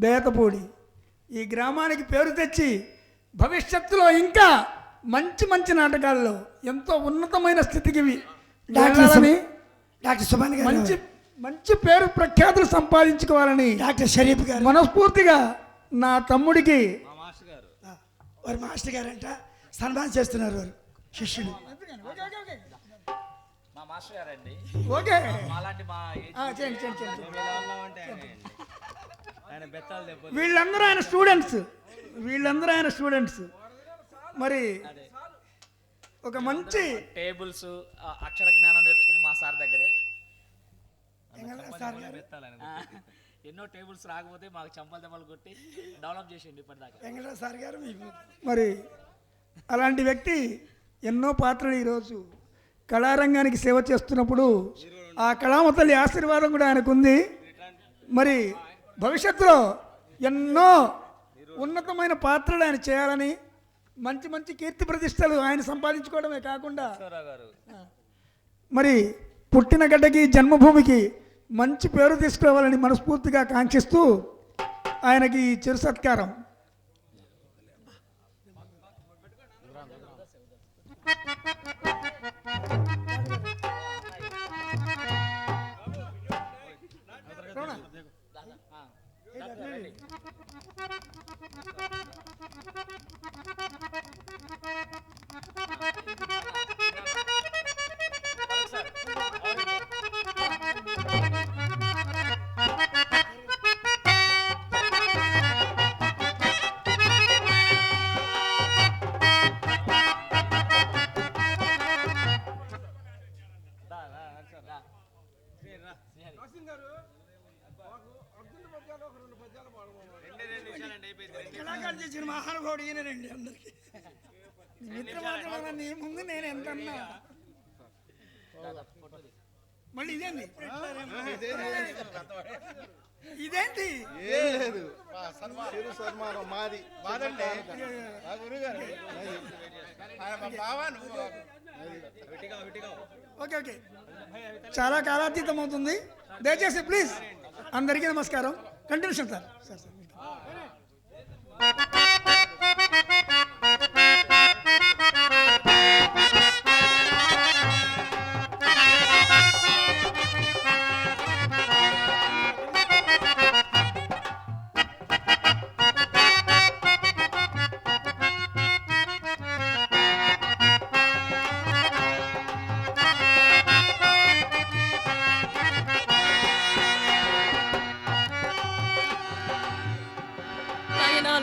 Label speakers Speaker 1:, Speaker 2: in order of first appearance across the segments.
Speaker 1: బేతపూడి ఈ గ్రామానికి పేరు తెచ్చి భవిష్యత్తులో ఇంకా మంచి మంచి నాటకాల్లో ఎంతో ఉన్నతమైన స్థితికి వెళ్ళాలని,
Speaker 2: డాక్టర్ సుమన్ గారు
Speaker 1: మంచి మంచి పేరు ప్రఖ్యాతులు సంపాదించుకోవాలని
Speaker 2: డాక్టర్ షరీఫ్ గారు
Speaker 1: మనస్ఫూర్తిగా నా తమ్ముడికి
Speaker 2: వారు మాస్టర్ గారు అంట సన్మానం చేస్తున్నారు. వారు శిష్యుడు
Speaker 3: మా మాస్టర్ గారండి.
Speaker 1: ఓకే
Speaker 3: మాలాంటి మా
Speaker 1: చేయండి చేయండి చేయండి.
Speaker 3: ఆయన బెత్తాలు దెబ్బ
Speaker 1: వీళ్ళందరూ ఆయన స్టూడెంట్స్. మరి ఒక మంచి
Speaker 3: టేబుల్స్ అక్షర జ్ఞానం నేర్చుకుని మా సార్ దగ్గరే ఎన్నో టేబుల్స్ రాకపోతే మాకు చంపల దెబ్బలు కొట్టి డెవలప్ చేసిండు ఇప్పటిదాకా.
Speaker 2: వెంకటరావు సార్ గారు
Speaker 1: మరి అలాంటి వ్యక్తి ఎన్నో పాత్రలు ఈరోజు కళారంగానికి సేవ చేస్తున్నప్పుడు ఆ కళామతల్లి ఆశీర్వాదం కూడా ఆయనకు ఉంది. మరి భవిష్యత్తులో ఎన్నో ఉన్నతమైన పాత్రలు ఆయన చేయాలని, మంచి మంచి కీర్తి ప్రతిష్టలు ఆయన సంపాదించుకోవడమే కాకుండా మరి పుట్టిన గడ్డకి జన్మభూమికి మంచి పేరు తీసుకురావాలని మనస్ఫూర్తిగా కాంక్షిస్తూ ఆయనకి చిరు సత్కారం.
Speaker 2: కళాకారు చేసిన మహానుభావుడు ఈయనండి. అందరికి మిత్ర మాత్రం నీ ముందు నేను ఎంత అన్నా.
Speaker 1: మళ్ళీ ఇదేంటి
Speaker 4: సన్మానం మాది మాదండి.
Speaker 1: ఓకే ఓకే చాలా కాలాతీతం అవుతుంది. దయచేసి ప్లీజ్ అందరికీ నమస్కారం. Continuation sir. సార్ సార్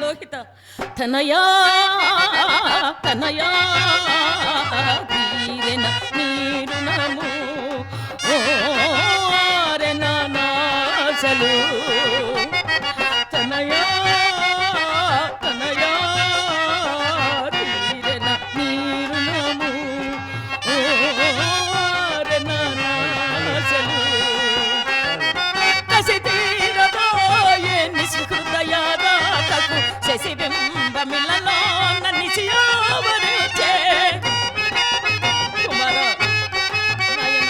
Speaker 5: లోహిత తనయా తనయా తీరెన నీరు నము ఓరెన నాసలు తనయా తనయా తీరెన నీరు నము ఓరెన నాసలు కసి తీరబోయే నిస్కృతయాదా శశి బింబమిలలో నిశియావరిచే కుమార నయన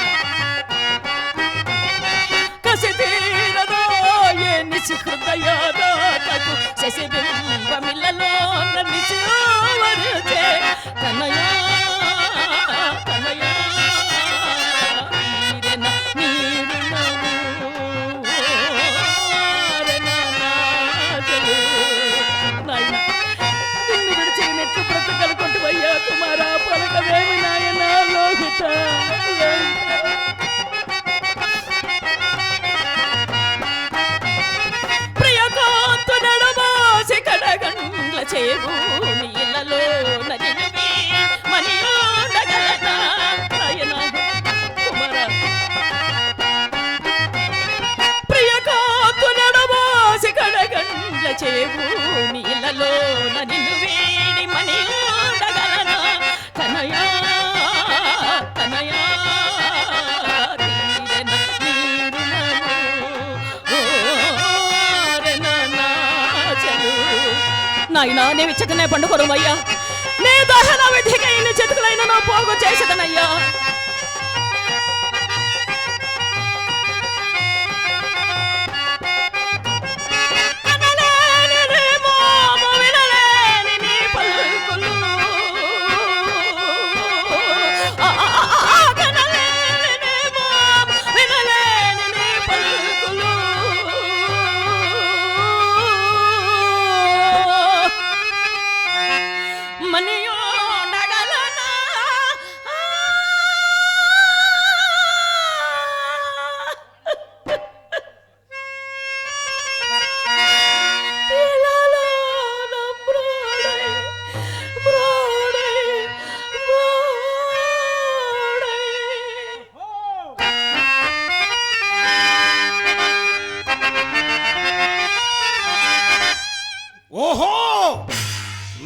Speaker 5: కసి తీరదోయే నిశి హృదయాదాతకు శశి బింబమిలలో నిశియావరిచే కనయా కనయా తీరెన నీరు నవ్వు నిన్ను విడిచినట్టు బ్రతకలు కొట్టువయ్యా కుమారా పలకవేమి నాయన లోహిత ప్రియకాంతు నడమాసి కడగండ్ల చేవు నీళ్ళలో నదివి మనియోడగలనా నాయన కుమారా ప్రియకాంతు నడమాసి కడగండ్ల చేవు నీళ్ళలో నిన్ను వీడి మని ఉండగలనా కనయా కనయా తీరెన నీరు నాయనా నీ విచ్చకనే పండుకోవయ్యా నీ దహన విధిగా ఇన్ని చేతుకులైన నా పోగు చేసేదనయ్యా అనల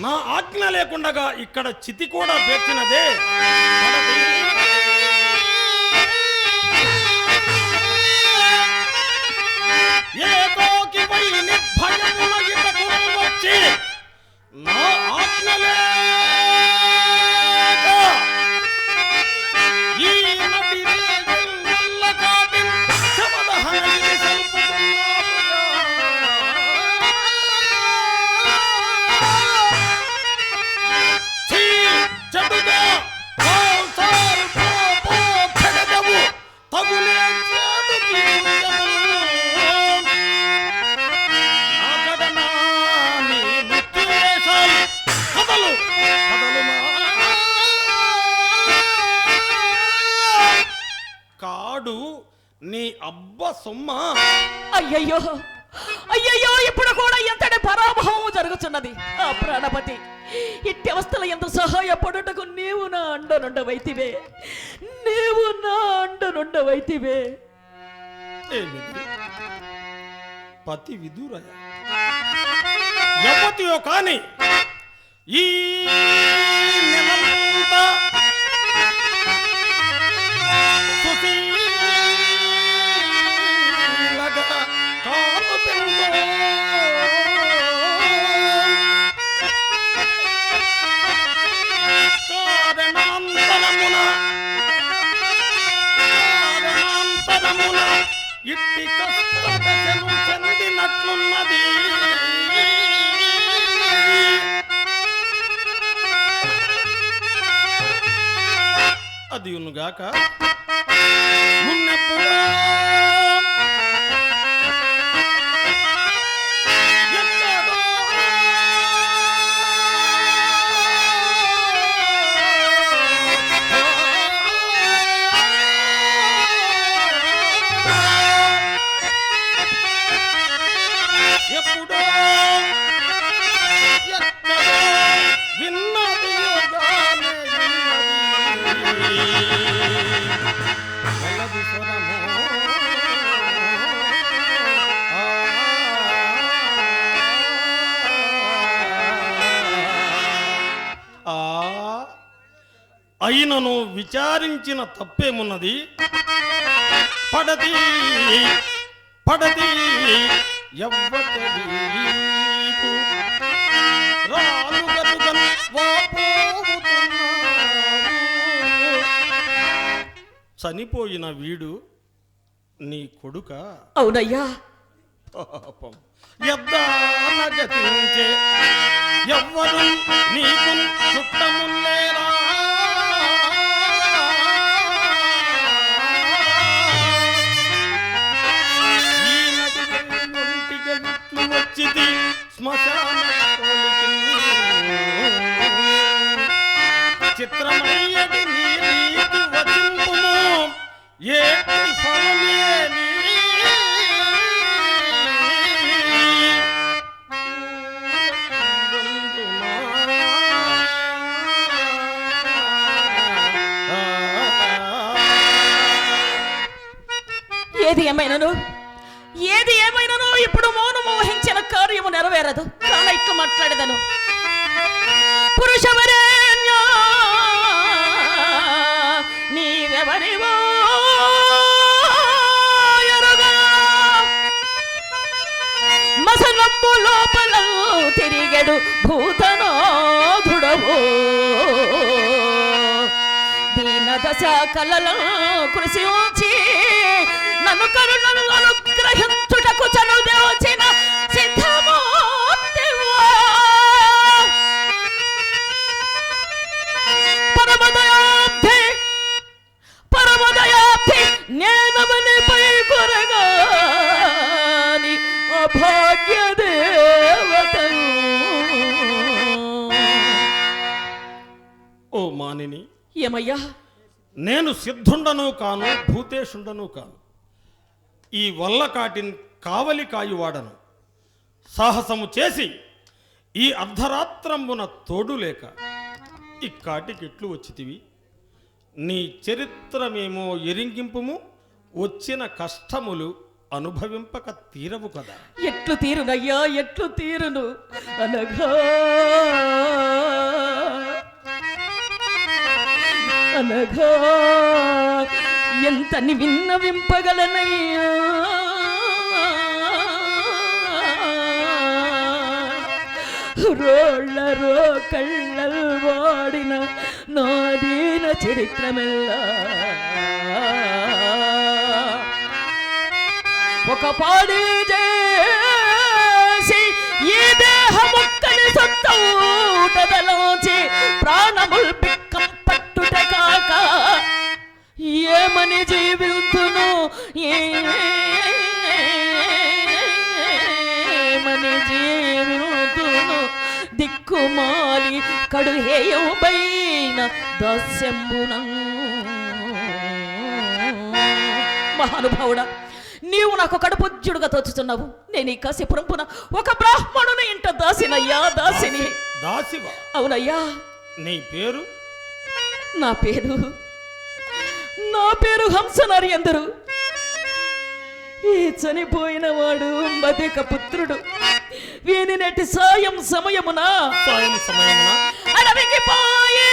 Speaker 6: నా ఆజ్ఞ లేకుండగా ఇక్కడ చితి కూడా పేర్చినదే. ఏకోకి వై నిర్భయమున ఇటకు వచ్చి నా ఆజ్ఞ లేక ఈ నటి రేగిల్ల కాటిన్ శవదహనగిరి సల్పుతున్నావుగా. ఛీ చెడుగా కాల్సాల్ పో చెడదవు తగులే చేదు కీర్యము. నాకడనా నీ మృత్యు వేషాలు కదలు కదలు కాడు నీ అబ్బ సొమ్మ.
Speaker 5: అయ్యయ్యో అయ్యయ్యో, ఇప్పుడు కూడా ఎంతటి పరాభవం జరుగుతున్నది. ఆ ప్రాణపతి ఇట్టి అవస్థల ఎంత సహాయపడుటకు నీవు నా అండనుండవైతివే, నీవు నా అండనుండవైతివే.
Speaker 6: ఏమిటి పతి విదురయ యవతియో కాని ఈ నెలంతా సుశీలగా కాలు పెందో. కారణాంతరమున ఇట్టి కష్టదశను చెందినట్లున్నది. అదియునుగాక మున్నెప్పుడో ఎక్కడో ఎప్పుడో ఎక్కడో విన్నది యోగానే వలది స్వరమో. అయినను విచారించిన తప్పేమున్నది. పడది పడది ఎవ్వతలీపు రాలుగలుగను వాపోవుతున్నావు. చనిపోయిన వీడు నీ కొడుక?
Speaker 5: అవునయ్యా.
Speaker 6: పాపం ఎద్దానగతించే ఎవ్వరు నీకు చుట్టముల్లేరా. ఈ నది ఒంటిగా విట్లు వచ్చిది శ్మశాన చిత్రమయ్యది నీ రీతి వచింపుము ఏటి ఫలమేని.
Speaker 5: ఏది ఏమైనాను ఇప్పుడు మౌనము వహించిన కార్యము నెరవేరదు. కాన ఇట్లు మాట్లాడేదను. పురుషవరేణ్యా నీవెవరివో ఎరుగా మసనమ్ము లోపల తిరిగెడు భూతనాథుడవు దీనదశ కలలో కృషి ఉంచి నన్ను కరుణను అనుగ్రహించుటకు చనుదోచిన సిద్ధమూర్తివా. పరమదయాబ్ధి నేనవనిపై కొరగాని అభాగ్య దేవతను.
Speaker 6: ఓ మానిని,
Speaker 5: ఏమయ్యా?
Speaker 6: నేను సిద్ధుండను కాను, భూతేశుండను కాను. ఈ వల్లకాటిని కావలి కాయువాడను. సాహసము చేసి ఈ అర్ధరాత్రంబున తోడు లేక ఇక్కాటికెట్లు వచ్చితివి. నీ చరిత్రమేమో ఎరింగింపుము, వచ్చిన కష్టములు అనుభవింపక తీరవు కదా.
Speaker 5: ఎట్లు ఎట్లు తీరునయ్యా ఎట్లు తీరును అనగా అనగా ఎంతని విన్నవింపగలనయ్యా రోళ్ళరో కళ్ళల్ వాడిన నాదీన చరిత్రమెల్లా ఒక పాడి చేసి ఈ దేహముక్కని సొత్తూటదలోచి ప్రాణముల్ పిక్కం పట్టుట కాక ఏమని జీవితును ఏమని జీవితును దిక్కుమాలి కడుహేయమైన దాస్యంబునం మహానుభావుడా నీవు నాకు కడుపుజ్జుడుగా తోచుతున్నావు నేను ఈ కాశీపురంపున ఒక బ్రాహ్మణుని ఇంట దాసినయ్యా దాసిని
Speaker 6: దాసివా?
Speaker 5: అవునయ్యా
Speaker 6: నీ పేరు?
Speaker 5: నా పేరు హంసనారి అందరు ఈ చనిపోయిన వాడు మదిక పుత్రుడు వీని నెటి సాయం సమయమున
Speaker 6: సాయం సమయమున
Speaker 5: అడవికి పోయే